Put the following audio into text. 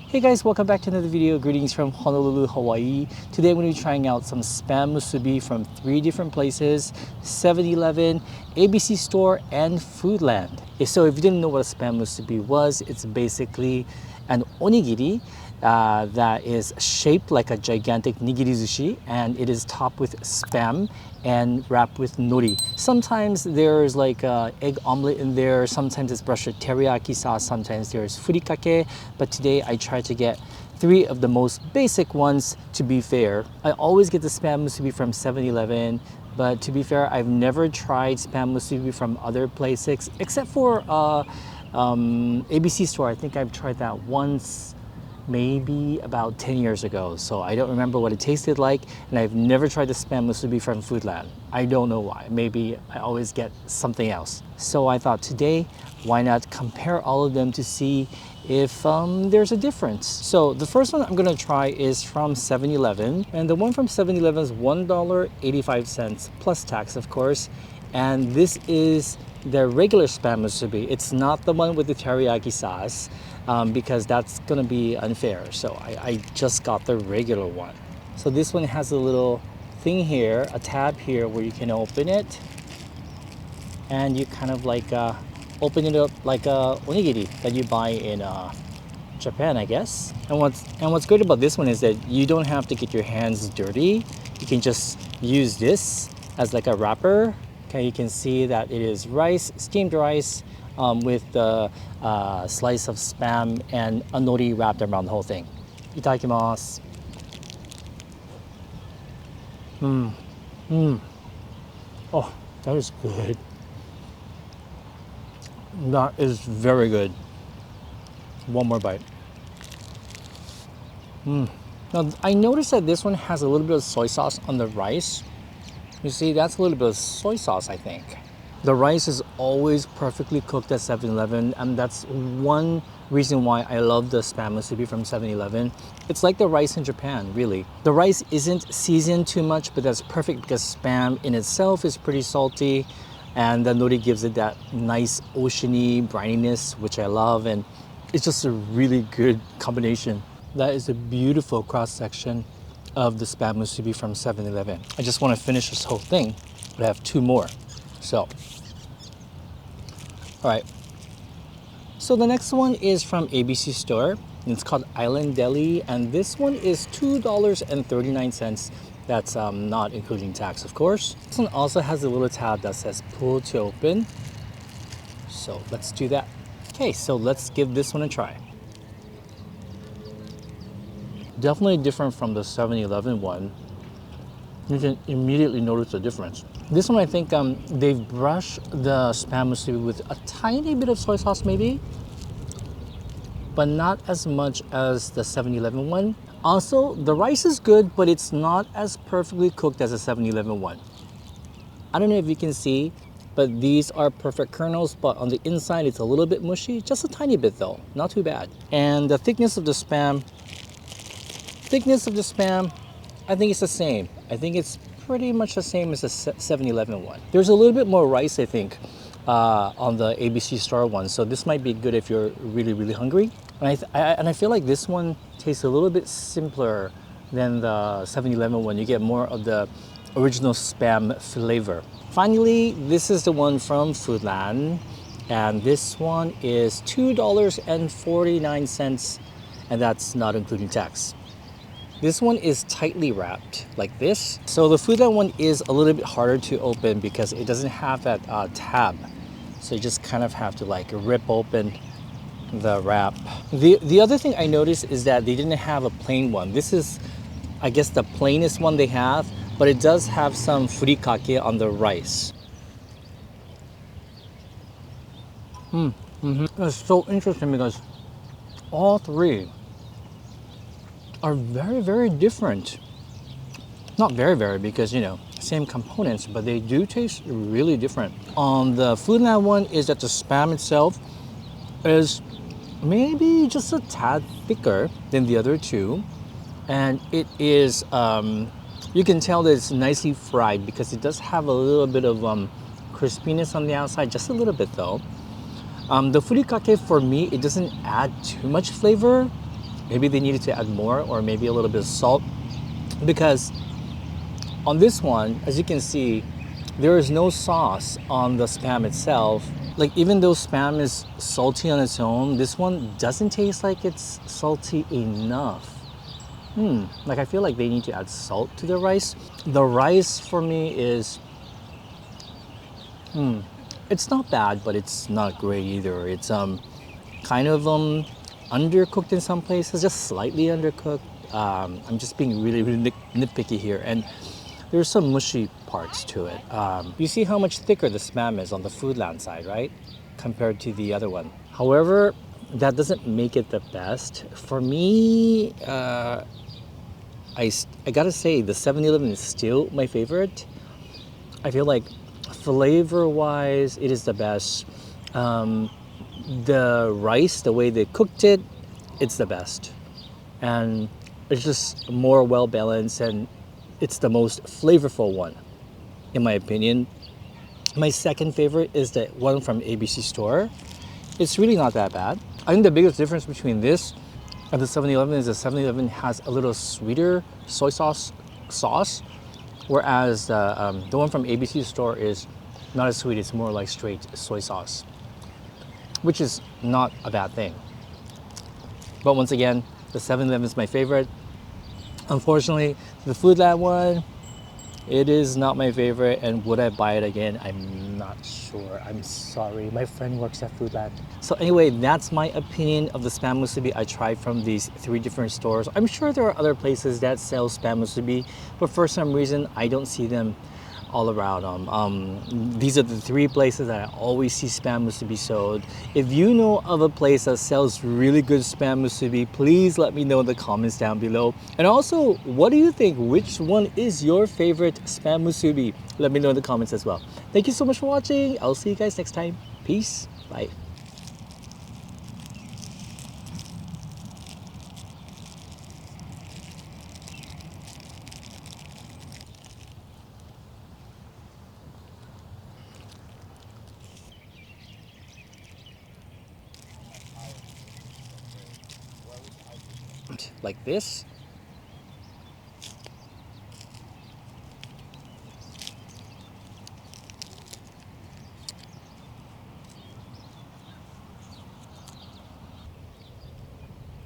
Hey guys, welcome back to another video. Greetings from Honolulu, Hawaii. Today I'm going to be trying out some Spam Musubi from 3 different places: 7-Eleven, ABC Store, and Foodland. So if you didn't know what a Spam Musubi was, it's basically an onigiri that is shaped like a gigantic nigiri zushi, and it is topped with spam and wrapped with nori. Sometimes there's like egg omelet in there, sometimes it's brushed with teriyaki sauce, sometimes there's furikake, but today I tried to get 3 of the most basic ones. To be fair, I always get the Spam Musubi from 7-Eleven, but to be fair, I've never tried Spam Musubi from other places except for ABC Store. I think I've tried that once, maybe about 10 years ago, so I don't remember what it tasted like, and I've never tried the Spam Musubi from Foodland. I don't know why. Maybe I always get something else. So I thought today, why not compare all of them to see if there's a difference. So the first one I'm gonna try is from 7-Eleven, and the one from 7-Eleven is $1.85 plus tax, of course, and this is the regular Spam Musubi. It's not the one with the teriyaki sauce, because that's gonna be unfair. So I just got the regular one. So this one has a little thing here, a tab here where you can open it, and you kind of like open it up like a onigiri that you buy in Japan, I guess. And what's great about this one is that you don't have to get your hands dirty. You can just use this as like a wrapper. Okay, you can see that it is rice, steamed rice, with the slice of spam and a nori wrapped around the whole thing. Itadakimasu. Oh, that is good. That is very good. One more bite. Now, I noticed that this one has a little bit of soy sauce on the rice. You see, that's a little bit of soy sauce, I think. The rice is always perfectly cooked at 7-Eleven, and that's one reason why I love the Spam Musubi from 7-Eleven. It's like the rice in Japan, really. The rice isn't seasoned too much, but that's perfect because Spam in itself is pretty salty, and the nori gives it that nice oceany brininess, which I love, and it's just a really good combination. That is a beautiful cross-section of the Spam Musubi from 7-Eleven. I just want to finish this whole thing, but I have 2 more. So, all right. So the next one is from ABC Store, and it's called Island Deli, and this one is $2.39. That's not including tax, of course. This one also has a little tab that says pull to open. So let's do that. Okay, so let's give this one a try. Definitely different from the 7-Eleven one. You can immediately notice the difference. This one, I think they've brushed the Spam Musubi with a tiny bit of soy sauce maybe, but not as much as the 7-Eleven one. Also, the rice is good, but it's not as perfectly cooked as the 7-Eleven one. I don't know if you can see, but these are perfect kernels, but on the inside it's a little bit mushy, just a tiny bit though, not too bad. And the thickness of the spam, I think it's the same. I think it's pretty much the same as the 7-Eleven one. There's a little bit more rice, I think, on the ABC Store one, so this might be good if you're really, really hungry. And I feel like this one tastes a little bit simpler than the 7-Eleven one. You get more of the original Spam flavor. Finally, this is the one from Foodland, and this one is $2.49, and that's not including tax. This one is tightly wrapped like this. So the Foodland one is a little bit harder to open because it doesn't have that tab. So you just kind of have to like rip open the wrap. The other thing I noticed is that they didn't have a plain one. This is, I guess, the plainest one they have, but it does have some furikake on the rice. It's so interesting because all 3 are very, very different. Not very, very, because, you know, same components, but they do taste really different. The Foodland one is that the Spam itself is maybe just a tad thicker than the other 2. And it is, you can tell that it's nicely fried because it does have a little bit of crispiness on the outside, just a little bit though. The furikake, for me, it doesn't add too much flavor. Maybe they needed to add more, or maybe a little bit of salt, because on this one, as you can see, there is no sauce on the Spam itself. Like, even though Spam is salty on its own, this one doesn't taste like it's salty enough. Like, I feel like they need to add salt to the rice. The rice for me is, it's not bad, but it's not great either. It's kind of undercooked in some places, just slightly undercooked. I'm just being really, really nitpicky here, and there's some mushy parts to it. You see how much thicker the Spam is on the Foodland side, right? Compared to the other one. However, that doesn't make it the best. For me, I gotta say, the 7-Eleven is still my favorite. I feel like flavor-wise, it is the best. The rice, the way they cooked it, it's the best. And it's just more well-balanced, and it's the most flavorful one, in my opinion. My second favorite is the one from ABC store. It's really not that bad. I think the biggest difference between this and the 7-Eleven is the 7-Eleven has a little sweeter soy sauce, whereas the one from ABC store is not as sweet. It's more like straight soy sauce, which is not a bad thing. But once again, the 7-Eleven is my favorite. Unfortunately, the Foodland one, it is not my favorite, and would I buy it again? I'm not sure. I'm sorry. My friend works at Foodland. So anyway, that's my opinion of the Spam Musubi I tried from these 3 different stores. I'm sure there are other places that sell Spam Musubi, but for some reason, I don't see them all around. These are the 3 places that I always see Spam Musubi sold. If you know of a place that sells really good Spam Musubi, please let me know in the comments down below. And also, what do you think? Which one is your favorite Spam Musubi? Let me know in the comments as well. Thank you so much for watching. I'll see you guys next time. Peace. Bye. Like this.